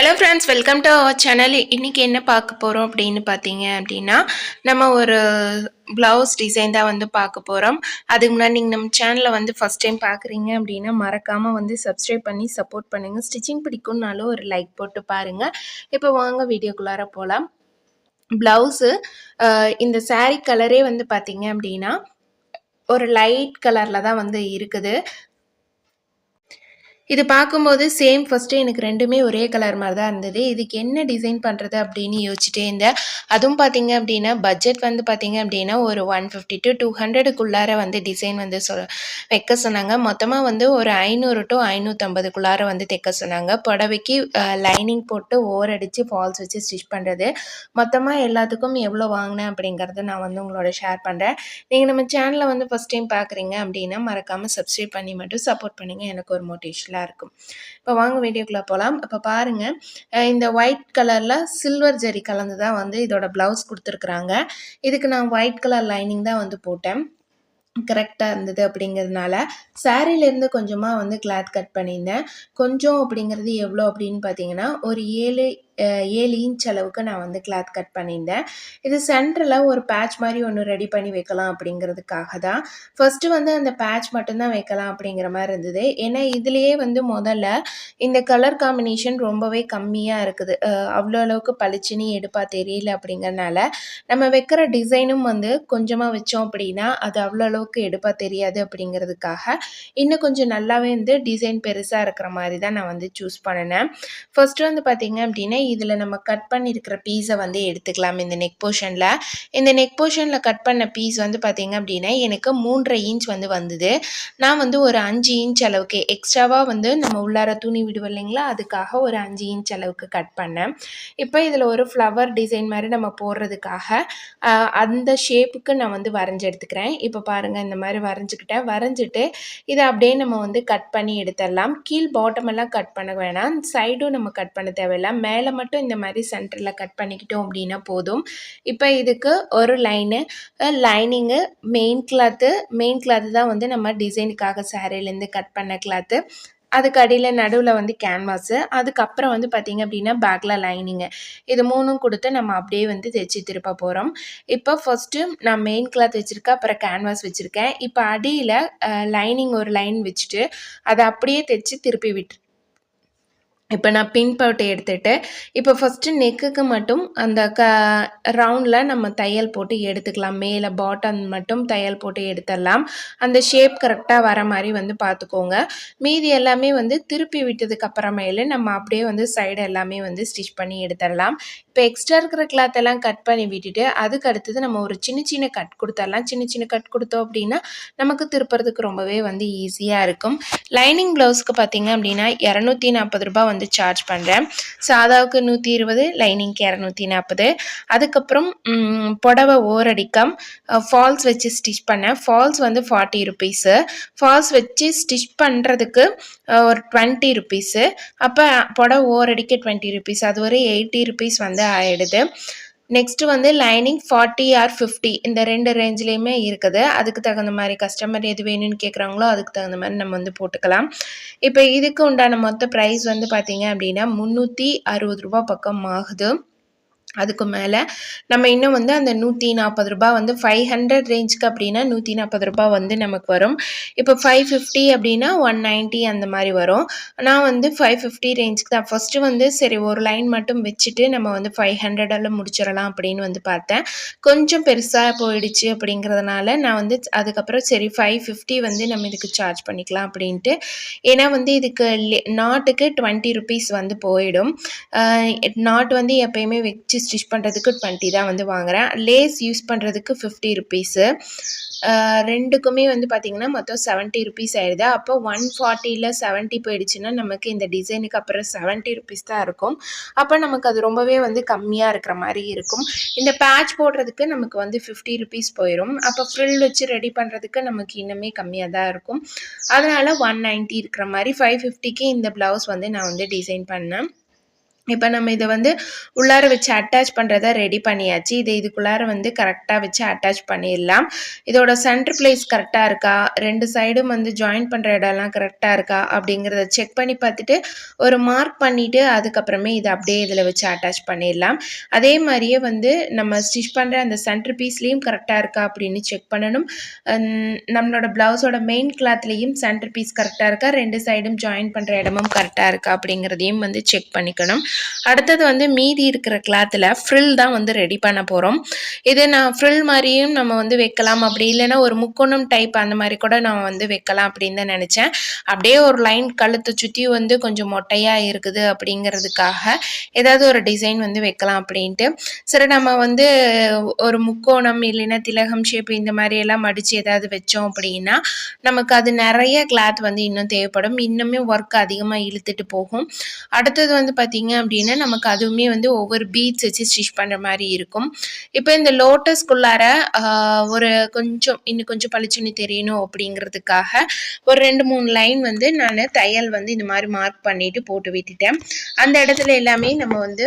Hello friends, welcome to our channel. இன்றைக்கி என்ன பார்க்க போகிறோம் அப்படின்னு பார்த்தீங்க அப்படின்னா, நம்ம ஒரு ப்ளவுஸ் டிசைன் தான் வந்து பார்க்க போகிறோம். அதுக்கு முன்னாடி நீங்கள் நம்ம சேனலை வந்து ஃபஸ்ட் டைம் பார்க்குறீங்க அப்படின்னா மறக்காமல் வந்து சப்ஸ்கிரைப் பண்ணி சப்போர்ட் பண்ணுங்கள். ஸ்டிச்சிங் பிடிக்கும்னாலும் ஒரு லைக் போட்டு பாருங்கள். இப்போ வாங்க வீடியோக்குள்ளார போகலாம். ப்ளவுஸு இந்த saree கலரே வந்து பார்த்தீங்க அப்படின்னா ஒரு லைட் கலரில் தான் வந்து இருக்குது. இது பார்க்கும்போது சேம் ஃபஸ்ட்டு எனக்கு 2மே ஒரே கலர் மாரி தான் இருந்தது. இதுக்கு என்ன டிசைன் பண்ணுறது அப்படின்னு யோசிச்சுட்டே இருந்தேன். அதுவும் பார்த்தீங்க அப்படின்னா பட்ஜெட் வந்து பார்த்தீங்க அப்படின்னா ஒரு 150 to 200க்குள்ளார வந்து டிசைன் வந்து வைக்க சொன்னாங்க. மொத்தமாக வந்து ஒரு 500 to 550க்குள்ளார வந்து தைக்க சொன்னாங்க. புடவைக்கு லைனிங் போட்டு ஓவர் அடித்து ஃபால்ஸ் வச்சு ஸ்டிச் பண்ணுறது. மொத்தமாக எல்லாத்துக்கும் எவ்வளோ வாங்கினேன் அப்படிங்கிறத நான் வந்து உங்களோட ஷேர் பண்ணுறேன். நீங்கள் நம்ம சேனலை வந்து ஃபஸ்ட் டைம் பார்க்குறீங்க அப்படின்னா மறக்காமல் சப்ஸ்கிரைப் பண்ணி மட்டும் சப்போர்ட் பண்ணுங்கள். எனக்கு ஒரு மோட்டிவேஷனாக இருக்கும். இப்போ வாங்க வீடியோக்குள்ளே போகலாம். இப்போ பாருங்கள், இந்த ஒயிட் கலரில் சில்வர் ஜரி கலந்து தான் வந்து இதோட ப்ளவுஸ் கொடுத்துருக்குறாங்க. இதுக்கு நான் ஒயிட் கலர் லைனிங் தான் வந்து போட்டேன். கரெக்டாக இருந்தது அப்படிங்கிறதுனால சாரீலேருந்து கொஞ்சமாக வந்து கிளாத் கட் பண்ணியிருந்தேன். கொஞ்சம் அப்படிங்கிறது எவ்வளோ அப்படின்னு பார்த்தீங்கன்னா ஒரு 7 இன்ச் அளவுக்கு நான் வந்து கிளாத் கட் பண்ணியிருந்தேன். இது சென்டரில் ஒரு பேட்ச் மாதிரி ஒன்று ரெடி பண்ணி வைக்கலாம் அப்படிங்கிறதுக்காக தான். ஃபஸ்ட்டு வந்து அந்த பேட்ச் மட்டும்தான் வைக்கலாம் அப்படிங்கிற மாதிரி இருந்தது. ஏன்னா இதுலேயே வந்து முதல்ல இந்த கலர் காம்பினேஷன் ரொம்பவே கம்மியாக இருக்குது. அவ்வளோ அளவுக்கு பளிச்சுன்னு எடுப்பாக தெரியல அப்படிங்கிறனால நம்ம வைக்கிற டிசைனும் வந்து கொஞ்சமாக வச்சோம் அப்படின்னா அது அவ்வளோ அளவுக்கு எடுப்பாக தெரியாது அப்படிங்கிறதுக்காக இன்னும் கொஞ்சம் நல்லாவே வந்து டிசைன் பெருசாக இருக்கிற மாதிரி தான் நான் வந்து சூஸ் பண்ணினேன். ஃபஸ்ட்டு வந்து பார்த்திங்க அப்படின்னா இதில் நம்ம கட் பண்ணியிருக்கிற பீஸை வந்து எடுத்துக்கலாம். இந்த நெக் போர்ஷனில் கட் பண்ண பீஸ் வந்து பார்த்திங்க அப்படின்னா எனக்கு 3.5 இன்ச் வந்து வந்தது. நான் வந்து ஒரு 5 இன்ச் அளவுக்கு எக்ஸ்ட்ராவாக வந்து நம்ம உள்ளார துணி விடுவோம் இல்லைங்களா, அதுக்காக ஒரு 5 இன்ச் அளவுக்கு கட் பண்ணேன். இப்போ இதில் ஒரு ஃப்ளவர் டிசைன் மாதிரி நம்ம போடுறதுக்காக அந்த ஷேப்புக்கு நான் வந்து வரைஞ்சி எடுத்துக்கிறேன். இப்போ பாருங்கள், இந்த மாதிரி வரைஞ்சிட்டு இதை அப்படியே நம்ம வந்து கட் பண்ணி எடுத்துடலாம். கீழ் பாட்டமெல்லாம் கட் பண்ண வேணாம், சைடும் நம்ம கட் பண்ண தேவையில்லை. மேலே மட்டும் இந்த மாதிரி சென்டரில் கட் பண்ணிக்கிட்டோம் அப்படின்னா போதும். இப்போ இதுக்கு ஒரு லைனிங்கு மெயின் கிளாத்து தான் வந்து நம்ம டிசைனுக்காக சாரீலேருந்து கட் பண்ண கிளாத்து. அதுக்கு அடியில் நடுவில் வந்து கேன்வாஸு, அதுக்கப்புறம் வந்து பார்த்திங்க அப்படின்னா பேக்கில் லைனிங்கு. இது 3ம் கொடுத்து நம்ம அப்படியே வந்து தைச்சி திருப்ப போகிறோம். இப்போ ஃபஸ்ட்டு நான் மெயின் கிளாத் வச்சுருக்கேன், அப்புறம் கேன்வாஸ் வச்சுருக்கேன். இப்போ அடியில் லைனிங் ஒரு லைன் வச்சுட்டு அதை அப்படியே தைச்சி திருப்பி இப்போ நான் பின் பவுட்டை எடுத்துகிட்டு இப்போ ஃபஸ்ட்டு நெக்குக்கு மட்டும் அந்த ரவுண்டில் நம்ம தையல் போட்டு எடுத்துக்கலாம். மேலே பாட்டம் மட்டும் தையல் போட்டு எடுத்துடலாம். அந்த ஷேப் கரெக்டாக வர மாதிரி வந்து பார்த்துக்கோங்க. மீதி எல்லாமே வந்து திருப்பி விட்டதுக்கு அப்புறமேலு நம்ம அப்படியே வந்து சைடு எல்லாமே வந்து ஸ்டிச் பண்ணி எடுத்துடலாம். இப்போ எக்ஸ்ட்ரா இருக்கிற கிளாத் எல்லாம் கட் பண்ணி விட்டுட்டு அதுக்கு அடுத்தது நம்ம ஒரு சின்ன கட் கொடுத்துடலாம். சின்ன கட் கொடுத்தோம் அப்படின்னா நமக்கு திருப்புறதுக்கு ரொம்பவே வந்து ஈஸியாக இருக்கும். லைனிங் ப்ளவுஸ்க்கு பார்த்திங்க அப்படின்னா 240 ரூபா வந்து சார்ஜ் பண்ணுறேன். சாதாவுக்கு 120, லைனிங்க்கு 240. அதுக்கப்புறம் புடவை ஓரடிக்கம் ஃபால்ஸ் வச்சு ஸ்டிச் பண்ணேன். ஃபால்ஸ் வந்து 40 ருபீஸு. ஃபால்ஸ் வச்சு ஸ்டிச் பண்ணுறதுக்கு ஒரு 20 ருபீஸு. அப்போ புடவை ஓரடிக்க 20 ருபீஸ், அது ஒரு 80 ருபீஸ் வந்து ஆகிடுது. நெக்ஸ்ட்டு வந்து லைனிங் 40 or 50 இந்த 2 ரேஞ்சிலையுமே இருக்குது. அதுக்கு தகுந்த மாதிரி கஸ்டமர் எது வேணும்னு கேட்குறாங்களோ அதுக்கு தகுந்த மாதிரி நம்ம வந்து போட்டுக்கலாம். இப்போ இதுக்கு உண்டான மொத்த ப்ரைஸ் வந்து பார்த்திங்க அப்படின்னா 360 ரூபா பக்கம் ஆகுது. அதுக்கு மேலே நம்ம இன்னும் வந்து அந்த 140 ரூபா வந்து 500 ரேஞ்சுக்கு அப்படின்னா 140 ரூபா வந்து நமக்கு வரும். இப்போ 550 அப்படின்னா 190 அந்த மாதிரி வரும். நான் வந்து 550 ரேஞ்சுக்கு தான் ஃபஸ்ட்டு வந்து சரி ஒரு லைன் மட்டும் வச்சுட்டு நம்ம வந்து 500 முடிச்சிடலாம் அப்படின்னு வந்து பார்த்தேன். கொஞ்சம் பெருசாக போயிடுச்சு அப்படிங்கிறதுனால நான் வந்து அதுக்கப்புறம் சரி 550 வந்து நம்ம இதுக்கு சார்ஜ் பண்ணிக்கலாம் அப்படின்ட்டு. ஏன்னா வந்து இதுக்கு நாட்டுக்கு 20 ருபீஸ் வந்து போயிடும். நாட் வந்து எப்பயுமே வச்சு ஸ்டிச் பண்ணுறதுக்கு 20 தான் வந்து வாங்குகிறேன். லேஸ் யூஸ் பண்ணுறதுக்கு 50 ருபீஸு. ரெண்டுக்குமே வந்து பார்த்திங்கன்னா மொத்தம் 70 ருபீஸ் ஆயிடுது. அப்போ 140ல் 70 போயிடுச்சுன்னா நமக்கு இந்த டிசைனுக்கு அப்புறம் 70 ருபீஸ் தான் இருக்கும். அப்போ நமக்கு அது ரொம்பவே வந்து கம்மியாக இருக்கிற மாதிரி இருக்கும். இந்த பேட்ச் போடுறதுக்கு நமக்கு வந்து 50 ருபீஸ் போயிடும். அப்போ ஃப்ரில் வச்சு ரெடி பண்ணுறதுக்கு நமக்கு இன்னுமே கம்மியாக தான் இருக்கும். அதனால் 190 இருக்கிற மாதிரி 550க்கு இந்த ப்ளவுஸ் வந்து நான் வந்து டிசைன் பண்ணேன். இப்போ நம்ம இதை வந்து உள்ளார வச்சு அட்டாச் பண்ணுறத ரெடி பண்ணியாச்சு. இதை இதுக்குள்ளார வந்து கரெக்டாக வச்சு அட்டாச் பண்ணிடலாம். இதோட சென்டர் பிளேஸ் கரெக்டாக இருக்கா, 2 சைடும் வந்து ஜாயின் பண்ணுற இடம்லாம் கரெக்டாக இருக்கா அப்படிங்கிறத செக் பண்ணி பார்த்துட்டு ஒரு மார்க் பண்ணிவிட்டு அதுக்கப்புறமே இதை அப்படியே இதில் வச்சு அட்டாச் பண்ணிடலாம். அதே மாதிரியே வந்து நம்ம ஸ்டிச் பண்ணுற அந்த சென்டர் பீஸ்லேயும் கரெக்டாக இருக்கா அப்படின்னு செக் பண்ணணும். நம்மளோட ப்ளவுஸோட மெயின் கிளாத்லேயும் சென்டர் பீஸ் கரெக்டாக இருக்கா, 2 சைடும் ஜாயின் பண்ணுற இடமும் கரெக்டாக இருக்கா அப்படிங்கிறதையும் வந்து செக் பண்ணிக்கணும். அடுத்தது வந்து மீதி இருக்கிற கிளாத்தில் ஃப்ரில் தான் வந்து ரெடி பண்ண போகிறோம். இது நான் ஃப்ரில் மாதிரியும் நம்ம வந்து வைக்கலாம், அப்படி இல்லைன்னா ஒரு முக்கோணம் டைப் அந்த மாதிரி கூட நான் வந்து வைக்கலாம் அப்படின்னு தான் நினச்சேன். அப்படியே ஒரு லைன் கழுத்தை சுற்றி வந்து கொஞ்சம் மொட்டையாக இருக்குது அப்படிங்கிறதுக்காக ஏதாவது ஒரு டிசைன் வந்து வைக்கலாம் அப்படின்ட்டு. சரி, நம்ம வந்து ஒரு முக்கோணம் இல்லைன்னா திலகம் ஷேப் இந்த மாதிரி எல்லாம் மடித்து ஏதாவது வச்சோம் அப்படின்னா நமக்கு அது நிறைய கிளாத் வந்து இன்னும் தேவைப்படும், இன்னுமே ஒர்க் அதிகமாக இழுத்துட்டு போகும். அடுத்தது வந்து பார்த்திங்க அப்படின்னா நமக்கு அதுவுமே வந்து ஒவ்வொரு பீட்ஸ் வச்சு ஸ்டிச் பண்ணுற மாதிரி இருக்கும். இப்போ இந்த லோட்டஸ்குள்ளார ஒரு இன்னும் கொஞ்சம் பளிச்சுன்னு தெரியணும் அப்படிங்கிறதுக்காக ஒரு 2-3 லைன் வந்து நான் தையல் வந்து இந்த மாதிரி மார்க் பண்ணிட்டு போட்டு விட்டுட்டேன். அந்த இடத்துல எல்லாமே நம்ம வந்து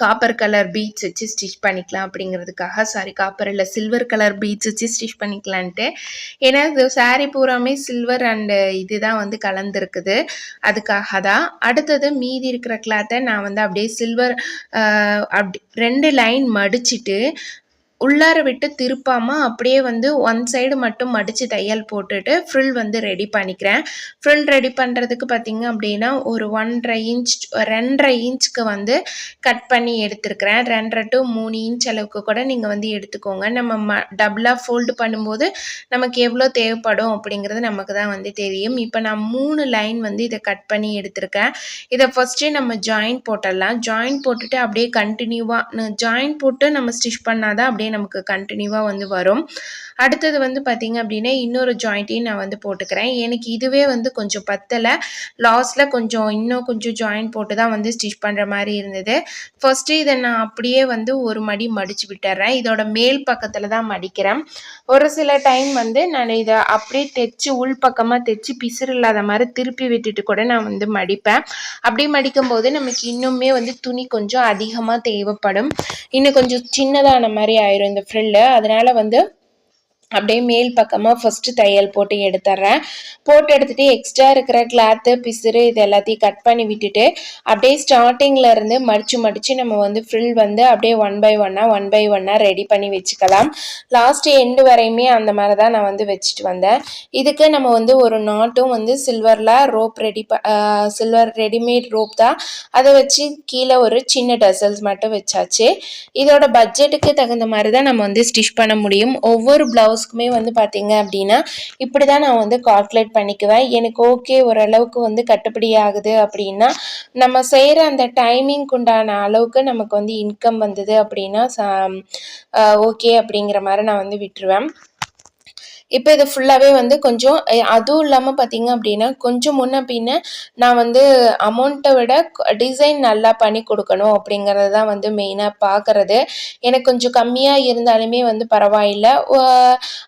காப்பர் கலர் பீட்ஸ் வச்சு ஸ்டிச் பண்ணிக்கலாம் அப்படிங்கிறதுக்காக, காப்பர் இல்லை சில்வர் கலர் பீட்ஸ் வச்சு ஸ்டிச் பண்ணிக்கலான்ட்டு. ஏன்னா இது சாரீ பூராமே சில்வர் அண்டு இதுதான் வந்து கலந்துருக்குது, அதுக்காக தான். அடுத்தது மீதி இருக்கிற கிளாத்தை நான் வந்து அப்படியே சில்வர் அப்படி 2 லைன் மடிச்சுட்டு உள்ளார விட்டு திருப்பாமல் அப்படியே வந்து ஒன் சைடு மட்டும் மடித்து தையல் போட்டுட்டு ஃப்ரில் வந்து ரெடி பண்ணிக்கிறேன். ஃப்ரில் ரெடி பண்ணுறதுக்கு பார்த்திங்க அப்படின்னா ஒரு 2.5 இன்ச்சுக்கு வந்து கட் பண்ணி எடுத்துருக்கிறேன். 2.5 to 3 இன்ச் அளவுக்கு கூட நீங்கள் வந்து எடுத்துக்கோங்க. நம்ம டபுளாக ஃபோல்டு பண்ணும்போது நமக்கு எவ்வளோ தேவைப்படும் அப்படிங்கிறது நமக்கு தான் வந்து தெரியும். இப்போ நான் 3 லைன் வந்து இதை கட் பண்ணி எடுத்திருக்கேன். இதை ஃபஸ்ட்டு நம்ம ஜாயின் போட்டுடலாம். ஜாயின் போட்டுட்டு அப்படியே கண்டினியூவாக ஜாயின் போட்டு நம்ம ஸ்டிச் பண்ணாதான் அப்படியே நமக்கு கண்டினியூவாக வந்து வரும். அடுத்தது வந்து பார்த்திங்க அப்படின்னா இன்னொரு ஜாயிண்ட்டையும் நான் வந்து போட்டுக்கிறேன். எனக்கு இதுவே வந்து கொஞ்சம் பத்தலை, லாஸ்ட்டில் இன்னும் கொஞ்சம் ஜாயின் போட்டு தான் வந்து ஸ்டிச் பண்ணுற மாதிரி இருந்தது. ஃபஸ்ட்டு இதை நான் அப்படியே வந்து ஒரு மடி மடித்து விட்டுறேன். இதோட மேல் பக்கத்தில் தான் மடிக்கிறேன். ஒரு சில டைம் வந்து நான் இதை அப்படியே தைச்சி உள் பக்கமாக தைச்சி பிசுறு இல்லாத மாதிரி திருப்பி விட்டுட்டு கூட நான் வந்து மடிப்பேன். அப்படி மடிக்கும்போது நமக்கு இன்னுமே வந்து துணி கொஞ்சம் அதிகமாக தேவைப்படும், இன்னும் கொஞ்சம் சின்னதான மாதிரி ஆயிரும் இந்த ஃப்ரில்லு. அதனால் வந்து அப்படியே மேல் பக்கமாக ஃபஸ்ட்டு தையல் போட்டு எடுத்துட்றேன். போட்டு எடுத்துகிட்டு எக்ஸ்ட்ரா இருக்கிற கிளாத்து பிசுறு இது எல்லாத்தையும் கட் பண்ணி விட்டுட்டு அப்படியே ஸ்டார்டிங்கில் இருந்து மடித்து நம்ம வந்து ஃப்ரில் வந்து அப்படியே ஒன் பை ஒன்னாக ரெடி பண்ணி வச்சுக்கலாம். லாஸ்ட்டு எண்டு வரையுமே அந்த மாதிரி தான் நான் வந்து வச்சுட்டு வந்தேன். இதுக்கு நம்ம வந்து ஒரு நாட்டும் வந்து சில்வரில் ரோப் சில்வர் ரெடிமேட் ரோப் தான், அதை வச்சு கீழே ஒரு சின்ன டசல்ஸ் மட்டும் வச்சாச்சு. இதோட பட்ஜெட்டுக்கு தகுந்த மாதிரி தான் நம்ம வந்து ஸ்டிச் பண்ண முடியும். ஒவ்வொரு ப்ளவுஸ்க்குமே வந்து பார்த்திங்க அப்படின்னா இப்படி தான் நான் வந்து கால்குலேட் பண்ணிக்குவேன். எனக்கு ஓகே ஓரளவுக்கு வந்து கட்டுப்படி ஆகுது அப்படின்னா நம்ம செய்கிற அந்த டைமிங்க்கு உண்டான அளவுக்கு நமக்கு வந்து இன்கம் வந்தது அப்படின்னா ஓகே அப்படிங்கிற மாதிரி நான் வந்து விட்டுருவேன். இப்போ இது ஃபுல்லாகவே வந்து கொஞ்சம் அதுவும் இல்லாமல் பார்த்திங்க அப்படின்னா கொஞ்சம் முன்ன பின்ன நான் வந்து அமௌண்ட்டை விட டிசைன் நல்லா பண்ணி கொடுக்கணும் அப்படிங்கிறது தான் வந்து மெயினாக பார்க்குறது. எனக்கு கொஞ்சம் கம்மியாக இருந்தாலுமே வந்து பரவாயில்லை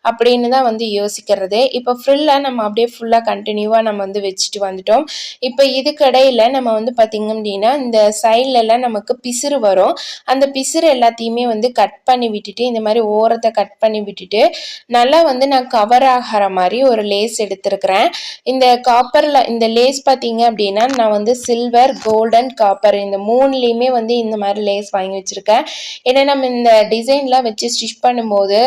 அப்படின்னு தான் வந்து யோசிக்கிறது. இப்போ ஃப்ரில்லாக நம்ம அப்படியே ஃபுல்லாக கண்டினியூவாக நம்ம வந்து வச்சுட்டு வந்துட்டோம். இப்போ இதுக்கடையில் நம்ம வந்து பார்த்திங்க அப்படின்னா இந்த சைட்லலாம் நமக்கு பிசுறு வரும். அந்த பிசுறு எல்லாத்தையுமே வந்து கட் பண்ணி விட்டுட்டு இந்த மாதிரி ஓரத்தை கட் பண்ணி விட்டுட்டு நல்லா வந்து நான் கவர் ஆகிற மாதிரி ஒரு லேஸ் எடுத்திருக்கிறேன். இந்த காப்பரில் இந்த லேஸ் பார்த்தீங்க அப்படின்னா நான் வந்து சில்வர், கோல்டன், காப்பர் இந்த 3லேயுமே வந்து இந்த மாதிரி லேஸ் வாங்கி வச்சுருக்கேன். ஏன்னா நம்ம இந்த டிசைன்லாம் வச்சு ஸ்டிச் பண்ணும்போது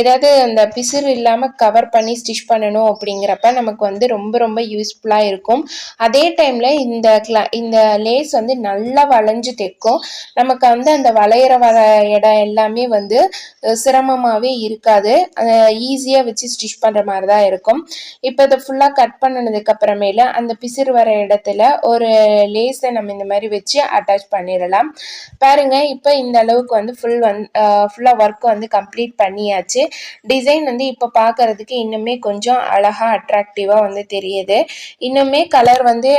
ஏதாவது அந்த பிசுறு இல்லாமல் கவர் பண்ணி ஸ்டிச் பண்ணணும் அப்படிங்கிறப்ப நமக்கு வந்து ரொம்ப ரொம்ப யூஸ்ஃபுல்லாக இருக்கும். அதே டைமில் இந்த லேஸ் வந்து நல்லா வளைஞ்சு தைக்கும். நமக்கு வந்து அந்த வளையிற இடம் எல்லாமே வந்து சிரமமாகவே இருக்காது, ஈஸியாக வச்சு ஸ்டிச் பண்ணுற மாதிரி தான் இருக்கும். இப்போ இதை ஃபுல்லாக கட் பண்ணினதுக்கு அப்புறமேல அந்த பிசுறு வர இடத்துல ஒரு லேஸை நம்ம இந்த மாதிரி வச்சு அட்டாச் பண்ணிடலாம். பாருங்க, இப்போ இந்த அளவுக்கு வந்து ஃபுல்லாக ஒர்க் வந்து கம்ப்ளீட் பண்ணியாச்சு. டிசைன் வந்து இப்போ பார்க்கறதுக்கு இன்னுமே கொஞ்சம் அழகாக அட்ராக்டிவாக வந்து தெரியுது. இன்னுமே கலர் வந்து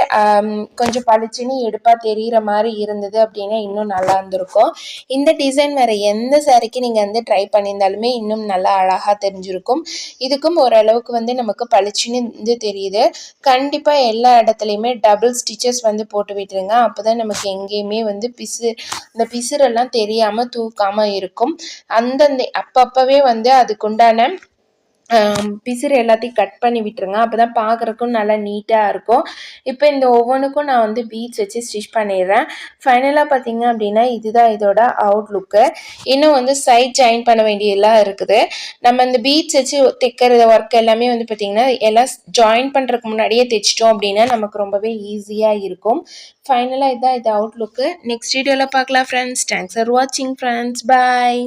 கொஞ்சம் பளிச்சுன்னு எடுப்பாக தெரிகிற மாதிரி இருந்தது அப்படின்னா இன்னும் நல்லா இருந்திருக்கும். இந்த டிசைன் வேறு எந்த சாரிக்கு நீங்கள் வந்து ட்ரை பண்ணியிருந்தாலுமே இன்னும் நல்லா அழகாக தெரிஞ்சிருக்கும். இதுக்கும் ஓரளவுக்கு வந்து நமக்கு பளிச்சுன்னு வந்து தெரியுது. கண்டிப்பாக எல்லா இடத்துலையுமே டபுள் ஸ்டிச்சஸ் வந்து போட்டு விட்டுருங்க. அப்போ தான் நமக்கு எங்கேயுமே வந்து இந்த பிசுறெல்லாம் தெரியாமல் தூக்காமல் இருக்கும். அந்தந்த அப்பப்பவே வந்து அதுக்குண்டான பிசுறு எல்லாத்தையும் கட் பண்ணி விட்டுருங்க. அப்போ தான் பார்க்குறக்கும் நல்லா நீட்டாக இருக்கும். இப்போ இந்த ஒவ்வொன்றுக்கும் நான் வந்து பீட்ஸ் வச்சு ஸ்டிச் பண்ணிடுறேன். ஃபைனலாக பார்த்தீங்க அப்படின்னா இதுதான் இதோட அவுட்லுக்கு. இன்னும் வந்து சைட் ஜாயின் பண்ண வேண்டியதெல்லாம் இருக்குது. நம்ம இந்த பீட்ஸ் வச்சு தைக்கிற ஒர்க் எல்லாமே வந்து பார்த்திங்கன்னா எல்லாம் ஜாயின் பண்ணுறதுக்கு முன்னாடியே தைச்சிட்டோம் அப்படின்னா நமக்கு ரொம்பவே ஈஸியாக இருக்கும். ஃபைனலாக இதுதான் இது அவுட்லுக்கு. நெக்ஸ்ட் வீடியோவில் பார்க்கலாம் ஃப்ரெண்ட்ஸ். தேங்க்ஸ் ஃபார் வாட்சிங் ஃப்ரெண்ட்ஸ். பாய்.